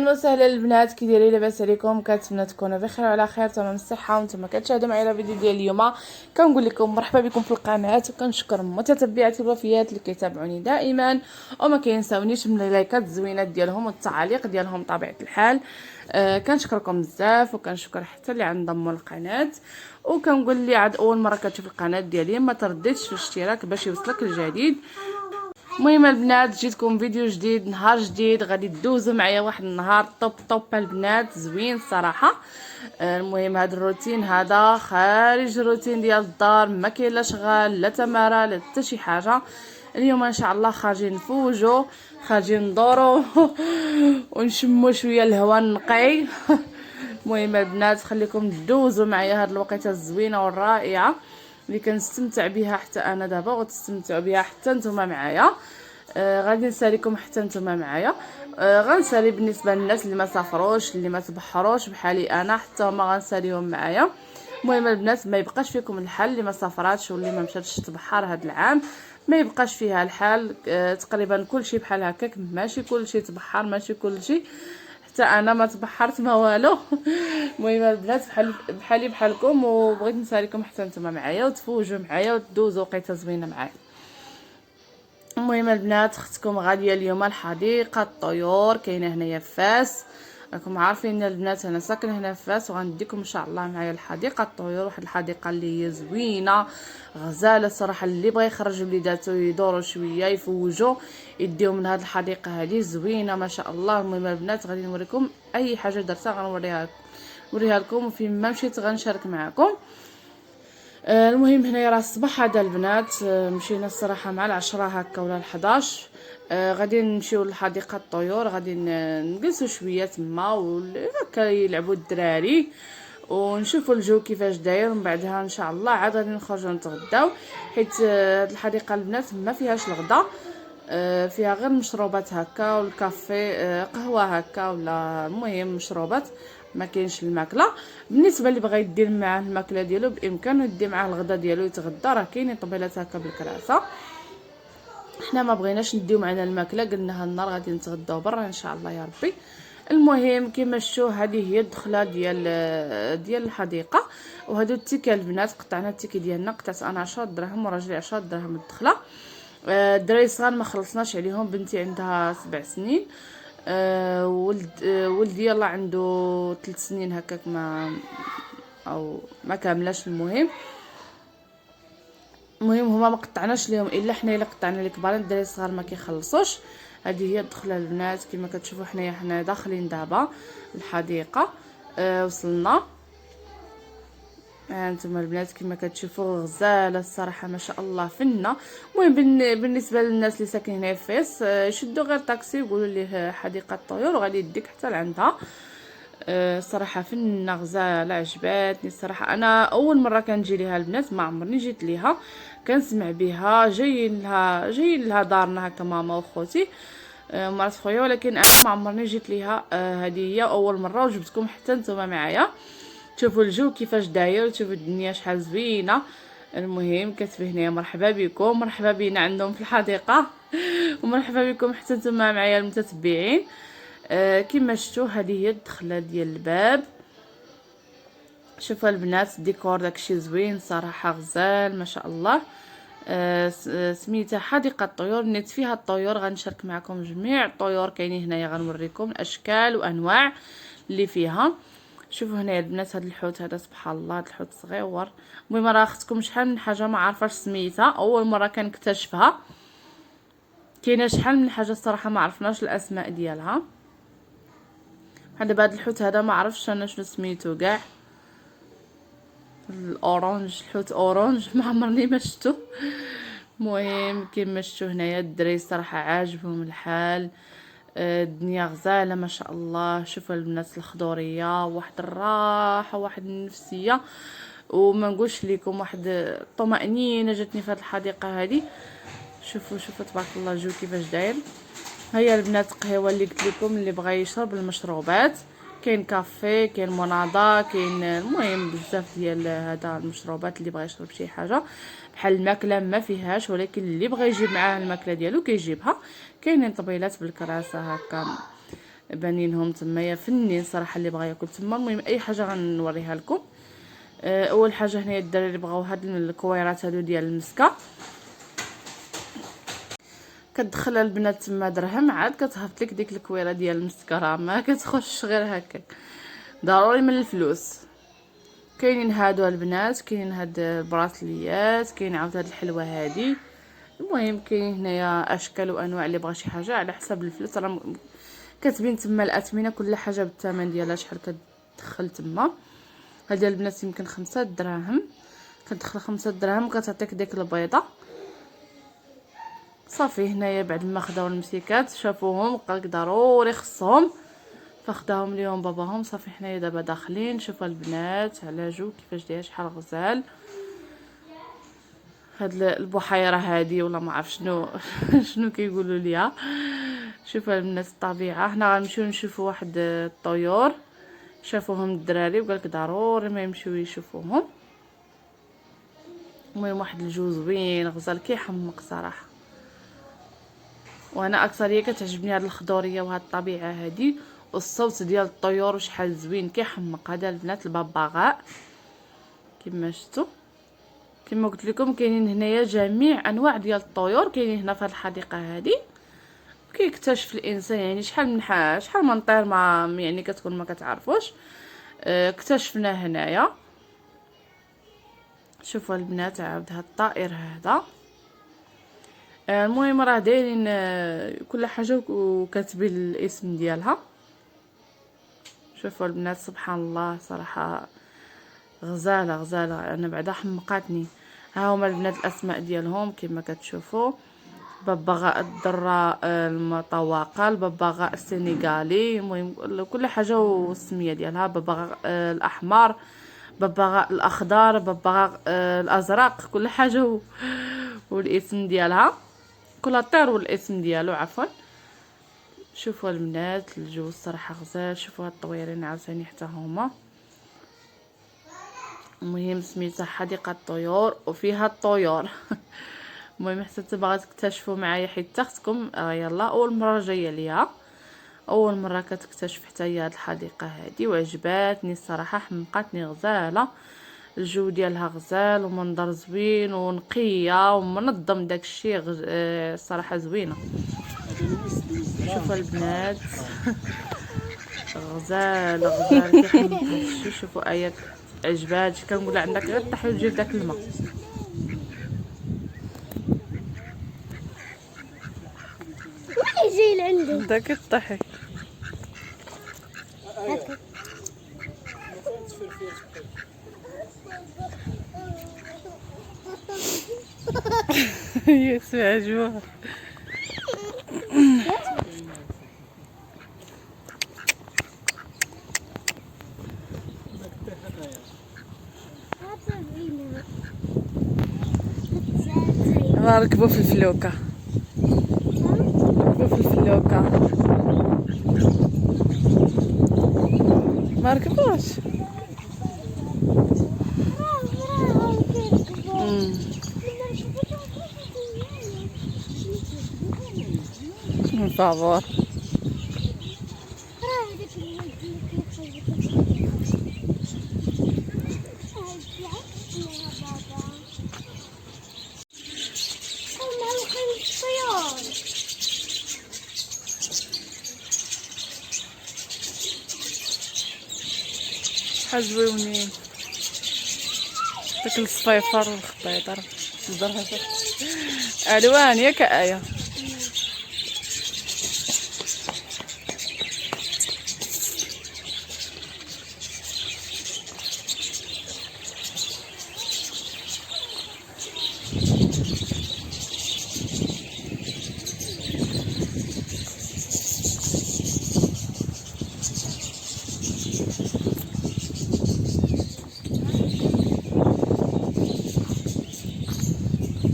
اهلا وسهلا البنات، كي دايرين؟ لاباس عليكم؟ كنتمنى تكونوا بخير وعلى خير تمام الصحه وانتم كتشاهدوا معايا الفيديو ديال اليوم. كنقول لكم مرحبا بكم في القناه، وكنشكر متتبعاتي الوفيات اللي كيتابعوني دائما وما كينساونيش من اللايكات الزوينات ديالهم والتعاليق ديالهم بطبيعه الحال. كنشكركم بزاف، وكنشكر حتى اللي انضموا للقناه، وكنقول لي عاد اول مره كتشوف القناه ديالي ما ترددش في الاشتراك باش يوصلك الجديد. المهم البنات، جيتكم فيديو جديد، نهار جديد، غادي تدوزوا معايا واحد النهار طوب البنات، زوين الصراحه. المهم هذا الروتين هذا خارج الروتين ديال الدار، ما كاين لا شغال لا تماره لا حتى شي حاجه. اليوم ان شاء الله خارجين نفوجوا، خارجين ندوروا ونشموا شويه الهواء النقي. المهم البنات، خليكم تدوزوا معايا هاد الوقيته الزوينه والرائعه اللي كنستمتع بها حتى انا دابا، وتستمتعوا بها حتى نتوما معايا. غادي نساليكم حتى نتوما معايا. غنسالي بالنسبه للناس اللي ما سافروش، اللي ما تبحروش بحالي انا، حتى هما غنساليهم معايا. المهم البنات، ما يبقاش فيكم الحال اللي ما سافراتش واللي ما مشاتش تبحر هذا العام، ما يبقاش فيها الحال. تقريبا كلشي بحال هكاك، ماشي كلشي تبحر، ماشي كلشي، حتى انا ما تبحرت ما والو. المهم البنات، بحالي بحالكم، وبغيت نساليكم حتى نتوما معايا وتفوجوا معايا وتدوزوا وقيته زوينه معايا. المهم البنات، اختكم غاديه اليوم لحديقه الطيور، كاينه هنايا في فاس. راكم عارفين البنات انا ساكنه هنا في فاس، وغنديكم ان شاء الله معايا لحديقه الطيور، واحد الحديقه اللي هي زوينه غزاله الصراحه. اللي بغى يخرج وليداتو يدوروا شويه يفوجوا يديهم من هذه الحديقه هذه زوينه ما شاء الله. المهم البنات، غادي نوريكم اي حاجه درتها غنوريها لكم، وفين ما مشيت غنشارك معكم. المهم هنايا راه الصباح هذا البنات، مشينا الصراحه مع 10 هكا ولا 11. غادي نمشيو لحديقه الطيور، غادي نجلسوا شويه تما وهكا يلعبوا الدراري ونشوفوا الجو كيفاش داير، ومن بعدها ان شاء الله عاد غادي نخرجوا نتغداو، حيت هاد الحديقه البنات ما فيهاش الغدا، فيها غير مشروبات هكا والكافي، قهوه هكا ولا المهم مشروبات، ما كاينش الماكله. بالنسبه اللي بغى يدير معاه الماكله ديالو بامكانه يدي معاه الغدا ديالو يتغدى، راه كاينين طبيلات هكا بالكراسه. حنا ما بغيناش نديو معنا الماكله، قلنا هالنهار غادي نتغداو برا ان شاء الله يا ربي. المهم كما شفتوا هذه هي الدخله ديال الحديقه، وهادو التيكه البنات، قطعنا التيكي ديالنا، قطعت انا 10 دراهم وراجلي 10 دراهم الدخله. الدراري الصغار ما خلصناش عليهم، بنتي عندها 7 سنين، ولدي يلا عنده 3 سنين هكاك، ما كاملاش. المهم هما ما قطعناش ليهم الا حنا اللي قطعنا الكبارين، الدراري الصغار ما كيخلصوش. هذه هي الدخله البنات، كما كتشوفوا حنا داخلين دابا الحديقه. وصلنا. انتم البنات كما كتشوفوا غزاله الصراحه ما شاء الله فنه. المهم بالنسبه للناس اللي ساكنين هنا في فاس، يشدوا غير طاكسي ويقولوا ليه حديقه الطيور وغادي يديك حتى لعندها. صراحه فنه غزاله، عجباتني الصراحه. انا اول مره كنجي ليها البنات، ما عمرني جيت ليها، كنسمع بها، جايين لها دارنا هكا ماما وخوتي، مرات خويا، ولكن انا ما عمرني جيت ليها. هذه هي اول مره، وجبتكم حتى نتوما معايا شوفوا الجو كيفاش داير، شوفوا الدنيا شحال زوينه. المهم كتب هنايا مرحبا بكم، مرحبا بينا عندهم في الحديقه، ومرحبا بكم حتى نتوما معايا المتتبعين. كما شفتوا هذه هي الدخله ديال الباب. شوفوا البنات الديكور داكشي زوين صراحه، غزال ما شاء الله. سميتها حديقه الطيور، نيت فيها الطيور، غنشارك معكم جميع الطيور كاينين هنايا، غنوريكم الاشكال وانواع اللي فيها. شوفوا هنا البنات، هذا الحوت هذا سبحان الله، هذا الحوت صغيور. المهم راه اختكم شحال من حاجه ما عارفاش سميتها، اول مره كنكتشفها، كاينه شحال من حاجه الصراحه ما عرفناش الاسماء ديالها. دابا هذا الحوت هذا ما عرفتش انا شنو سميتو كاع، الاورانج، الحوت اورانج، ما عمرني ما شفتو. المهم كما شفتوا هنايا الدراري الصراحه عاجبهم الحال، الدنيا غزاله ما شاء الله. شوفوا البنات الخضوريه، واحد الراحه، واحد النفسيه، وما نقولش لكم واحد الطمأنينه جاتني في هذه الحديقه هذه. شوفوا تبارك الله الجو كيفاش داير. هيا البنات القهوه اللي قلت لكم، اللي بغى يشرب المشروبات، كاين كافي، كاين مناضه، كاين المهم بزاف ديال هذا المشروبات. اللي بغى يشرب شي حاجه بحال الماكله ما فيهاش، ولكن اللي بغى يجيب معاه الماكله ديالو كيجيبها. كاينين طبيلات بالكراسه هكا بانينهم تمايا فنين صراحه اللي بغا ياكل تما. المهم اي حاجه غنوريها لكم. اول حاجه هنايا الدراري اللي بغاو هاد الكويرات هادو ديال المسكه، كتدخل البنات تما درهم عاد كتهبط لك ديك الكويره ديال المسكه، راه ما كتخش غير هكاك، ضروري من الفلوس. كاينين هادو البنات، كاينين هاد البراسليات، كاين عاود هاد الحلوه هادي. المهم كاين هنايا اشكال وانواع اللي بغى شي حاجه على حسب الفلوس، راه كتبين تما الاثمنه كل حاجه بالثمن ديالها شحال كتدخل تما. هادي البنات يمكن 5 دراهم، كتدخل 5 دراهم كتعطيك ديك البيضه صافي. هنايا بعد ما خداو المسيكات شافوهم قالك ضروري خصهم، فخداهم ليهم باباهم صافي. حنايا دابا داخلين. شوفوا البنات علاجو كيفاش داير شحال غزال. هاد البحيره هادي ولا ما عرف شنو شنو كيقولوا ليها. شوفوا البنات الطبيعه. هنا غنمشيو نشوفوا واحد الطيور شافوهم الدراري وقالك ضروري ما يمشيو يشوفوهم. المهم واحد الجو زوين غزال كيحمق صراحه. وانا اكثريه كتعجبني هاد الخضوريه وهاد الطبيعه هادي والصوت ديال الطيور وشحال زوين كيحمق. هذا البنات الببغاء كما شفتوا. كما قلت لكم كاينين هنايا جميع انواع ديال الطيور كاينين هنا في هاد الحديقه هادي. كيكتشف الانسان يعني شحال من طير ما يعني كتكون ما كتعرفوش. اكتشفنا هنايا. شوفوا البنات عاود هاد الطائر هذا. المهم راه دايرين كل حاجه وكاتبين الاسم ديالها. شوفوا البنات سبحان الله صراحه غزاله. انا بعدا حمقاتني. ها هما البنات الاسماء ديالهم كما كتشوفوا. ببغاء الدره المطوقه، الببغاء السنغالي، المهم كل حاجه والسميه ديالها. ببغاء الاحمر، ببغاء الاخضر، ببغاء الازرق، كل حاجه والاسم ديالها، كل طير والاسم ديالو عفوا. شوفوا البنات الجو الصراحه غزال. شوفوا هاد الطويرين عاوتاني حتى هما. المهم سميتها حديقه الطيور وفيها الطيور. المهم حتى باغا تكتشفوا معايا حيت اختكم يلا اول مره جايه ليها، اول مره كتكتشف حتى هي هاد الحديقه هادي وعجباتني الصراحه حمقاتني غزاله. الجو ديالها غزال ومنظر زوين ونقيه ومنظم داكشي الصراحه زوينه. شوفوا البنات غزال كيحمق هادشي. شوفوا ايات عجباتك كنقول عندك غير طحي وتجي داك الماء. جاي لعندي داك الطحي يسوع عجبوها. ركبوا في الفلوكه، ركبوا في الفلوكه ما ركبوش. من فافور شحال زويونين داك الصفيفر والخطيطر الزرها الوان ياك آية.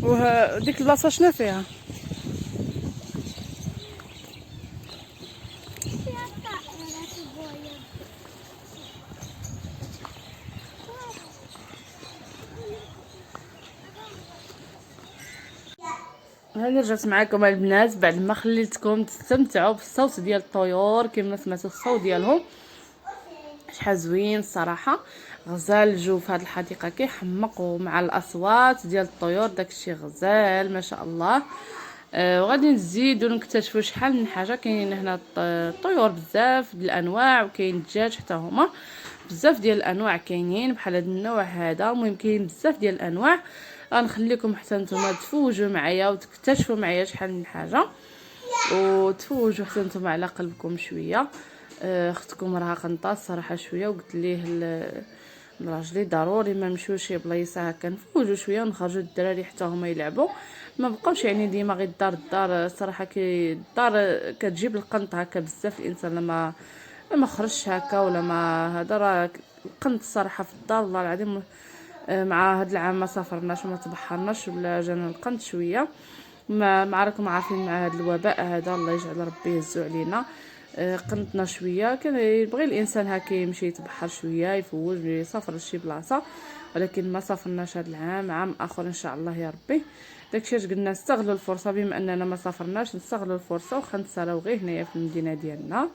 وديك البلاصه شنو فيها؟ هاني رجعت معكم البنات بعد ما خليتكم تستمتعوا بالصوت ديال الطيور كما سمعتوا الصوت ديالهم. شحال زوين الصراحه، غزال الجو في هذه الحديقه كيحمق ومع الاصوات ديال الطيور داكشي غزال ما شاء الله. وغادي نزيدو نكتشفوا شحال من حاجه كاينين هنا الطيور بزاف ديال الانواع، وكاين الدجاج حتى هما بزاف ديال الانواع كاينين بحال هذا النوع هذا. المهم كاين بزاف ديال الانواع، غنخليكم حتى نتوما تفوجوا معايا وتكتشفوا معايا شحال من حاجه وتفوجوا حتى نتوما على قلبكم شويه. اختكم راها قنطات صراحه شويه، وقلت ليه راجلي ضروري ما نمشيو شي بلايصه هكا نفوجوا شويه ونخرجوا الدراري حتى هما يلعبوا، ما بقاوش يعني ديما غير الدار الصراحه كي الدار كتجيب القنط هكا بزاف. الانسان لما خرجش هكا ولا ما هذا راه القنط الصراحه في الدار والله العظيم. مع هاد العام ما سافرناش وما تبحرناش ولا جانا القنط شويه، ما راكم عارفين مع هذا الوباء هذا الله يجعل ربي يهزو علينا. قنطنا شويه، كان يبغي الانسان هكا يمشي يتبحر شويه يفوج يسافر لشي بلاصه، ولكن ما سافرناش هذا العام. عام اخر ان شاء الله يا ربي. داكشي اش قلنا نستغلوا الفرصه بما اننا ما سافرناش، نستغلوا الفرصه وخا نتسالاو غير هنايا في المدينه ديالنا.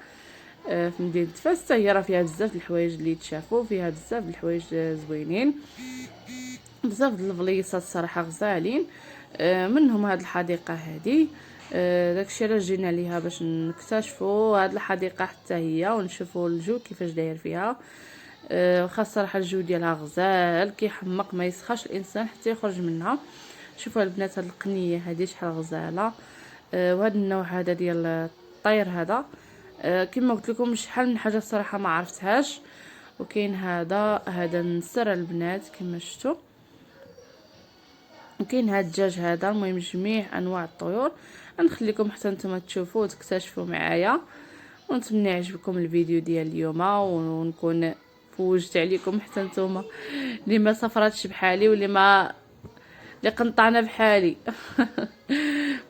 في مدينه فاس حتى هي راه فيها بزاف د الحوايج اللي يتشافوا، فيها بزاف د الحوايج زوينين، بزاف د البليصات الصراحه غزالين. منهم هاد الحديقه هذه. داكشي علاش جينا ليها باش نكتشفوا هاد الحديقه حتى هي ونشوفوا الجو كيفاش داير فيها. واخا الصراحه الجو ديالها غزال كيحمق ما يسخاش الانسان حتى يخرج منها. شوفوا البنات هاد القنيه هذه شحال غزاله. وهذا النوع هذا ديال الطير هذا كما قلت لكم شحال من حاجه الصراحه ما عرفتهاش. وكاين هذا النسر البنات كما شفتوا، وكاين هاد الدجاج هذا. المهم جميع انواع الطيور غنخليكم حتى نتوما تشوفوا وتكتشفوا معايا. ونتمنى يعجبكم الفيديو ديال اليوم ونكون فوجت عليكم حتى نتوما اللي ما سافراتش بحالي واللي ما اللي قنطانه بحالي.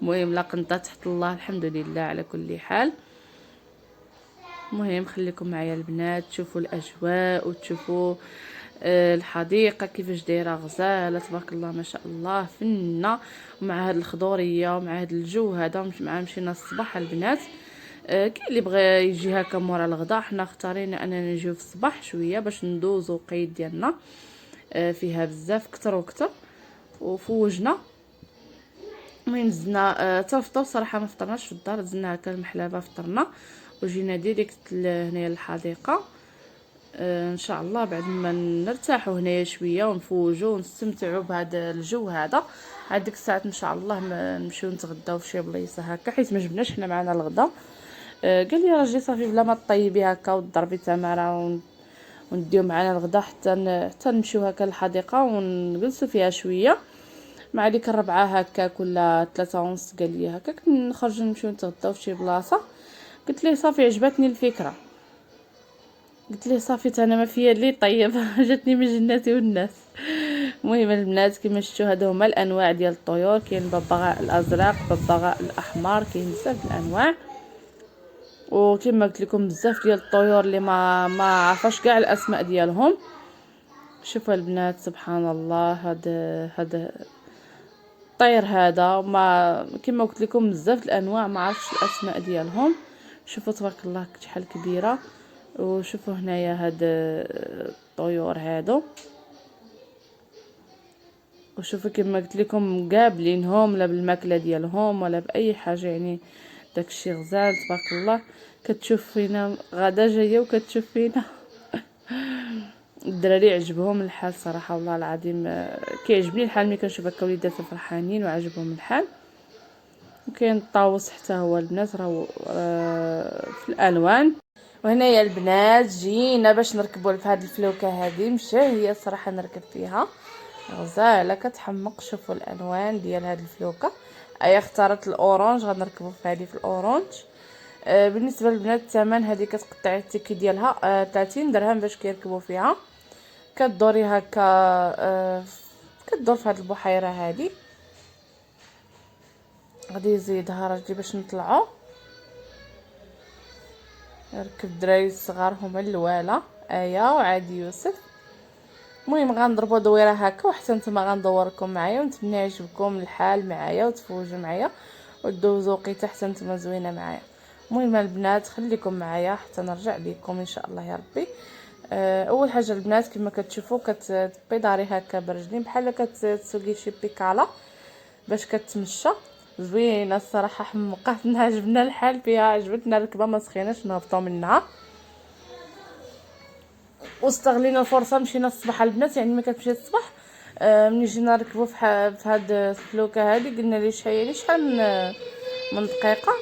المهم لا قنطات تحت الله الحمد لله على كل حال. المهم خليكم معايا البنات تشوفوا الاجواء وتشوفوا الحديقه كيفاش دايره غزاله تبارك الله ما شاء الله فنه. ومع هاد الخضوريه ومع هاد الجو هذا مع مشينا الصباح البنات. كاين اللي بغى يجي هكا مورا الغداء، حنا اختارينا اننا نجيو في الصباح شويه باش ندوزو القيد ديالنا. فيها بزاف كتر وكتر وفوجنا. المهم زدنا حتى الفطور صراحه ما فطرناش في الدار، زدنا هكا المحلابه فطرنا وجينا ديريكت هنايا للحديقه. ان شاء الله بعد ما نرتاحوا هنايا شويه ونفوجوا ونستمتعوا بهذا الجو هذا. عاد ديك الساعات ان شاء الله نمشيو نتغداو في شي بلايصه هكا، حيت ما جبناش حنا معنا الغدا. قال لي راجلي صافي بلا ما طيبي هكا وتضربي تماره ونديو معنا الغدا حتى نمشيو هكا للحديقه ونجلسوا فيها شويه مع ديك الربعه هكا كل 3:30. قال لي هكا نخرجوا نمشيو نتغداو في شي بلاصه. قلت ليه صافي عجبتني الفكره، قلت ليه صافي انا ما فيا اللي طيب. جاتني من جناتي والناس. المهم البنات كما شفتوا هادو هما الانواع ديال الطيور. كاين الببغاء الازرق، الببغاء الاحمر، كاين بزاف الانواع. وكما قلت لكم بزاف ديال الطيور اللي ما عرفاش كاع الاسماء ديالهم. شوفوا البنات سبحان الله هذا الطير هذا ما كما قلت لكم بزاف الانواع ما عرفتش الاسماء ديالهم. شوفوا تبارك الله شحال كبيره. وشوفوا هنايا هاد الطيور هادو، وشوفوا كما قلت لكم قابلينهم لا بالماكله ديالهم ولا باي حاجه، يعني داكشي غزال تبارك الله. كتشوف فينا غدا جايه وكتشوف فينا. الدراري عجبهم الحال صراحه والله العظيم. كيعجبني الحال ملي كنشوف هكا وليدات فرحانين وعجبهم الحال. وكاين الطاووس حتى هو البنات راه في الالوان. وهنايا البنات جينا باش نركبوا في هذه الفلوكه هذه مشاهيه الصراحه نركب فيها غزاله كتحمق. شوفوا الالوان ديال هذه الفلوكه. اختارت الاورانج غنركبوا في هذه في الاورانج. بالنسبه للبنات الثمن هذه كتقطعي التيكي ديالها 30 درهم باش كيركبوا فيها. كدوري هكا كدور في هذه البحيره هذه. غادي يزيدها راجلي باش نطلعوا. ركب الدراري الصغار هما الوالا وعادي يوسف. المهم غنضربوا دويره هكا وحتى نتوما غندوركم معايا، ونتمنى يعجبكم الحال معايا وتفوجوا معايا ودوزو وقيته حتى نتوما زوينه معايا. المهم البنات خليكم معايا حتى نرجع لكم ان شاء الله يا ربي. اول حاجه البنات كما كتشوفوا كتبيضاري هكا برجلين بحال كتسوقي شي بيكالا باش كتمشى زوينه الصراحه، حمقاتنا عجبنا الحال فيها، عجبتنا الركبه ما سخيناش نهبطوا منها. واستغلينا الفرصه مشينا الصباح البنات، يعني ملي كتمشي الصباح ملي جينا نركبوا في هاد السلوكه هذه قلنا ليه شحال من دقيقه،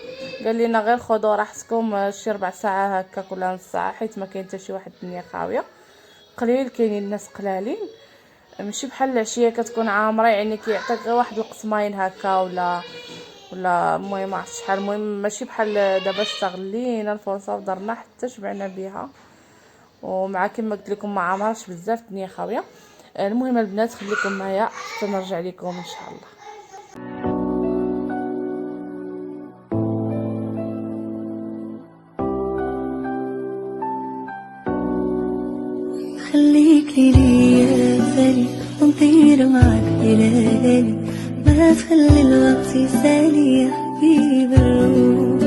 قال لنا غير خذوا راحتكم شي ربع ساعه هكا ولا نص ساعه، حيت ما كاين حتى شي واحد الدنيا خاويه قليل، كاينين الناس قلالين ماشي بحال العشيه كتكون عامره، يعني كيعطيك غير واحد القسماين هكا ولا المهم عرفت شحال. المهم ماشي بحال دابا، استغلينا الفرصه ودرنا حتى شبعنا بها، ومع كما قلت لكم ما عمرش بزاف الدنيا خاويه. المهم البنات خليكم معايا حتى نرجع لكم ان شاء الله. خليك لي يا سالي ونطير معاك ليالي، ما تخلي الوقت يسالي يا حبيب الروح.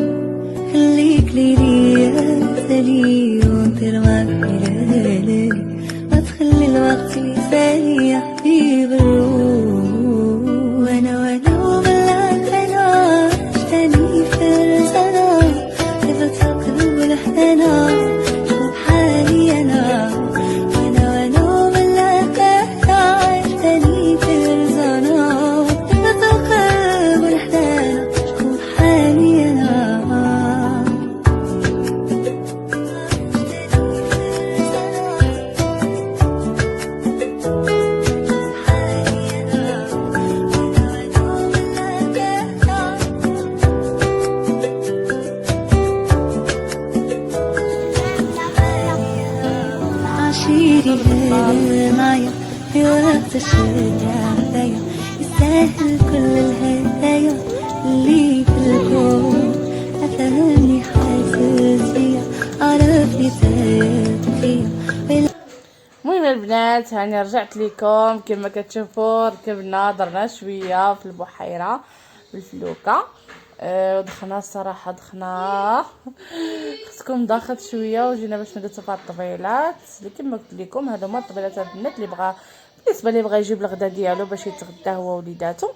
خليك لي يا سالي ونطير معاك ليالي، ما تخلي الوقت يسالي يا حبيب الروح. وانا وبالله انا عشتني فرسنا، سبت القلب لحنا شوف حالي انا. عشيري هلا معايا في وقت الشدة، يستاهل كل الهدايا اللي في الكون. أفهمني حاسس بيا، عرفني سايق فيا. المهم البنات هاني رجعت لكم كما كتشوفوا، ركبنا درنا شويه في البحيره بالفلوكه. دخلنا الصراحه دخلنا خصكم ضاخت شويه وجينا باش نجلسوا في الطبيلات اللي كما قلت لكم. هادو هما الطبيلات البنات اللي بغى بالنسبه لي بغى يجيب الغدا ديالو باش يتغدى هو وليداتو.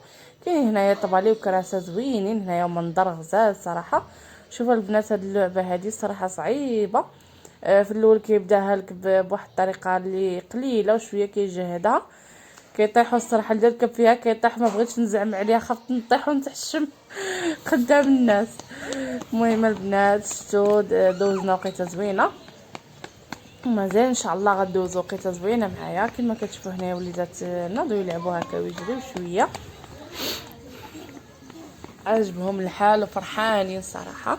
كاين هنايا طبالي وكراسه زوينين هنايا ومنظر غزال صراحه. شوفوا البنات هاد اللعبه هذه صراحه صعيبه. في الاول كيبداها لك بواحد الطريقه اللي قليله وشويه كيجهدها، كيطيحوا الصراحه اللي ركب فيها كيطيح. ما بغيتش نزعم عليها، خفت نطيح ونتحشم قدام الناس. المهم البنات شفتوا دوزنا وقيته زوينه، ومازال ان شاء الله غدوزو وقيته زوينه معايا. كما كتشوفوا هنايا وليدات ناضوا يلعبوا هكا ويجريو شويه، عجبهم الحال وفرحانين صراحه.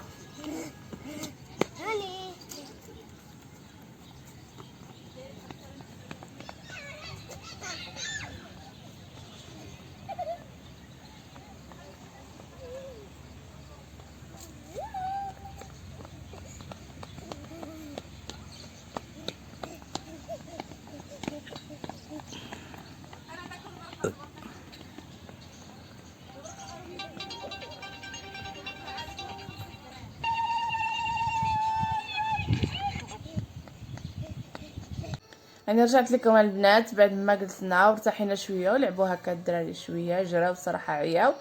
يعني رجعت لكم البنات بعد ما جلسنا وارتحينا شويه ولعبوا هكا الدراري شويه، جراو صراحه عياو.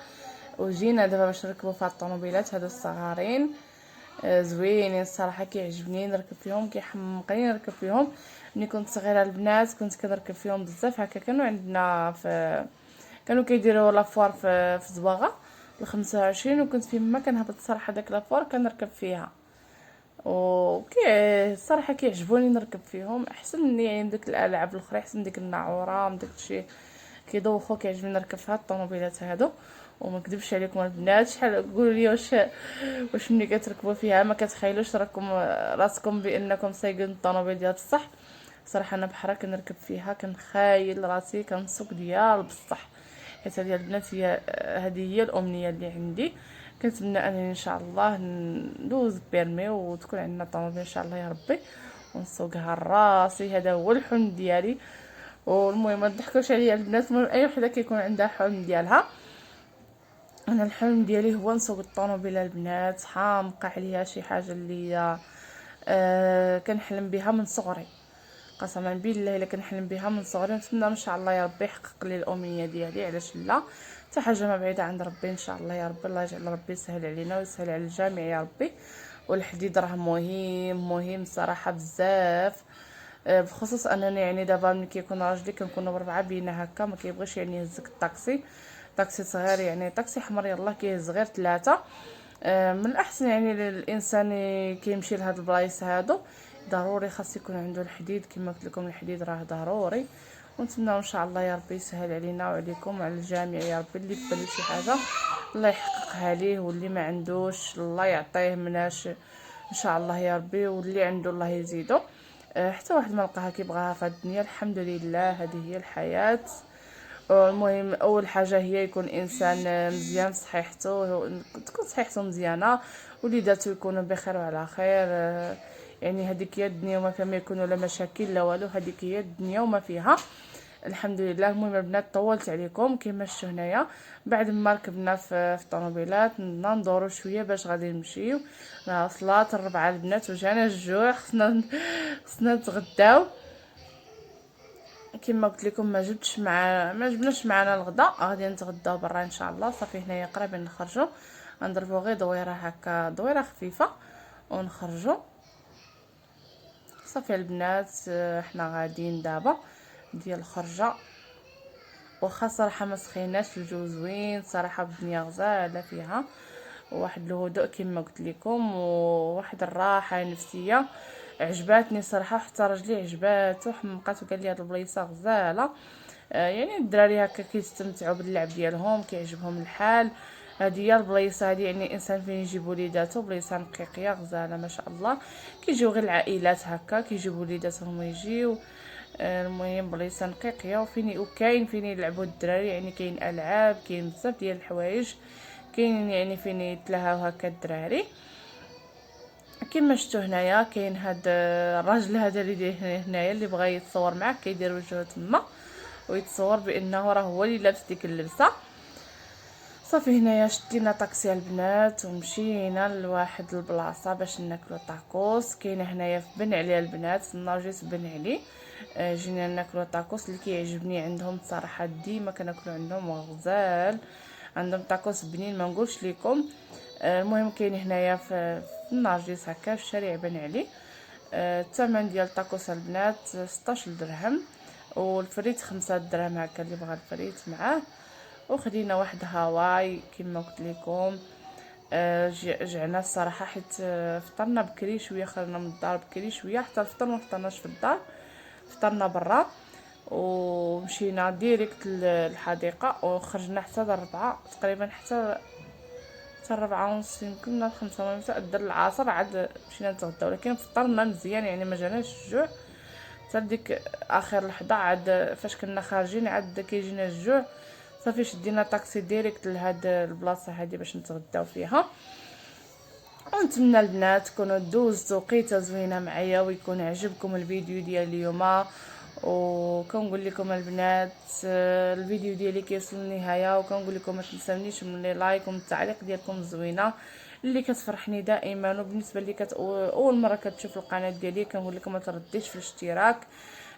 وجينا دابا باش نركبوا في الطوموبيلات هادو الصغارين زوينين الصراحه، كيعجبني نركب فيهم، كيحمقني نركب فيهم. ملي كنت صغيره البنات كنت كنركب فيهم بزاف هكا. كانوا عندنا كانوا كيديروا لافوار في زواغه ل25، وكنت فيما كنهبط الصراحه داك لافوار كنركب فيها. الصراحه كيعجبوني نركب فيهم احسن من يعني ديك الالعاب الاخرى، احسن من ديك النعوره من داك الشيء كيدوخو. كيعجبني نركب في هاد الطوموبيلات هادو. وما نكذبش عليكم البنات، شحال قولوا لي واش ملي كتركبوا فيها ما كتخيلوش راكم راسكم بانكم سايقين الطوموبيل ديال بصح. صراحه انا بحال كنركب فيها كنخايل راسي كنسوق ديال بصح، حيت هذه البنات هذه هي الامنيه اللي عندي. كنتمنى انني ان شاء الله ندوز بيرمي وتكون عندنا طوموبيل ان شاء الله يا ربي ونسوقها لراسي. هذا هو الحلم ديالي، والمهم ما تضحكوش عليا البنات. المهم اي وحده كيكون عندها حلم ديالها. انا الحلم ديالي هو نسوق الطوموبيله البنات، حامقه عليها شي حاجه اللي كنحلم بها من صغري، قسما بالله الا كنحلم بها من صغري. نتمنى ان شاء الله يا ربي يحقق لي الامنيه ديالي، علاش لا، حتى حاجه ما بعيده عند ربي ان شاء الله يا ربي. الله يجعل ربي يسهل علينا ويسهل على الجميع يا ربي. والحديد راه مهم صراحه بزاف، بخصوص انني يعني دابا ملي كيكون راجلي كنكونوا بربعه بينا هكا، ما كيبغيش يعني يهزك الطاكسي، طاكسي صغير يعني طاكسي حمر يلاه كيهز غير 3. من الاحسن يعني الانسان كيمشي لهاد البلايص هادو ضروري خاص يكون عنده الحديد. كما قلت لكم الحديد راه ضروري، ونتمنى ان شاء الله يا ربي يسهل علينا وعليكم وعلى الجميع يا ربي. اللي في بالو شي حاجه الله يحققها ليه، واللي ما عندوش الله يعطيه مناش ان شاء الله يا ربي، واللي عنده الله يزيدو. حتى واحد ما لقاها كيبغاها في الدنيا، الحمد لله هذه هي الحياه. المهم اول حاجه هي يكون انسان مزيان في صحيحته، تكون صحيحته مزيانه، وليداتو يكونوا بخير وعلى خير. يعني هذيك هي الدنيا وما فيها، ما يكونوا لا مشاكل لا والو، هذيك هي الدنيا وما فيها الحمد لله. المهم البنات طولت عليكم كما شفتوا هنايا، بعد ما ركبنا في الطوموبيلات ندوروا شويه باش غادي نمشيو. وصلات 4 البنات وجانا الجوع، خصنا نتغداو. كما قلت لكم ما جبناش معنا الغداء، غادي نتغداو برا ان شاء الله. صافي هنايا قريبين نخرجوا، غنضربوا غير دويره هكا، دويره خفيفه ونخرجوا. صافي البنات احنا غاديين دابا ديال الخرجه، واخا صراحه ما سخيناش، الجو زوين صراحه، الدنيا غزاله فيها، واحد الهدوء كما قلت لكم، وواحد الراحه نفسيه عجباتني صراحه. حتى راجلي عجباتو، حمقات وقال لي هاد البلايصه غزاله. يعني الدراري هكا كيستمتعوا باللعب ديالهم، كيعجبهم الحال. هذه هي البلايصه هذه، يعني الانسان فين يجيب وليداتو، بلايصه نقيقيه غزاله ما شاء الله. كيجيو غير العائلات هكا، كيجيبوا وليداتهم ويجيو. المهم بلايصه نقيقيه وكاين فين يلعبوا الدراري، يعني كاين العاب، كاين بزاف ديال الحوايج، كاين يعني فين يتلاهاو هكا الدراري. كما شفتوا هنايا كاين هاد الراجل هذا اللي هنايا اللي بغى يتصور معاه، كيدير وجهه تما ويتصور بانه راه هو اللي لابس ديك اللبسه. صافي هنايا شدينا طاكسي البنات ومشينا لواحد البلاصه باش ناكلو طاكوس. كاينه هنايا في بن علي البنات، الناجيس بن علي. جينا ناكلو طاكوس اللي كيعجبني عندهم صراحه، ديما كناكلو عندهم غزال، عندهم طاكوس بنين ما نقولش لكم. المهم كاين هنايا في الناجيس هكا في شارع بن علي. الثمن ديال الطاكوس البنات 16 درهم، والفريت 5 دراهم هكا اللي بغى الفريت معاه. وخدينا واحد هواي كما قلت لكم. جعنا الصراحه حيت فطرنا بكري شويه، خرجنا من الدار بكري شويه، حتى الفطر ما فطرناش في الدار، فطرنا برا ومشينا ديريكت للحديقه، وخرجنا حتى الربعة تقريبا، حتى 4:30 يمكن ولا 5 ونص الدر العصر عاد مشينا نتغداو. ولكن فطرنا مزيان يعني ما جاناش الجوع حتى ديك اخر لحظه، عاد فاش كنا خارجين عاد كيجينا الجوع. صافي شدينا طاكسي ديريكت لهاد البلاصه هادي باش نتغداو فيها. ونتمنى البنات تكونوا دوزتوا وقيته زوينه معايا، ويكون عجبكم الفيديو ديال اليوم. وكنقول لكم البنات الفيديو ديالي كيوصل للنهايه، وكنقول لكم ما تنساونيش من لي لايك ومن التعليق ديالكم الزوينه اللي كتفرحني دائما. وبالنسبه اللي اول مره كتشوف القناه ديالي كنقول لكم ما ترديش في الاشتراك،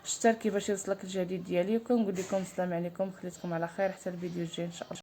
اشتركي باش يوصلك الجديد ديالي. وكنقول لكم السلام عليكم، خليتكم على خير حتى الفيديو الجاي ان شاء الله.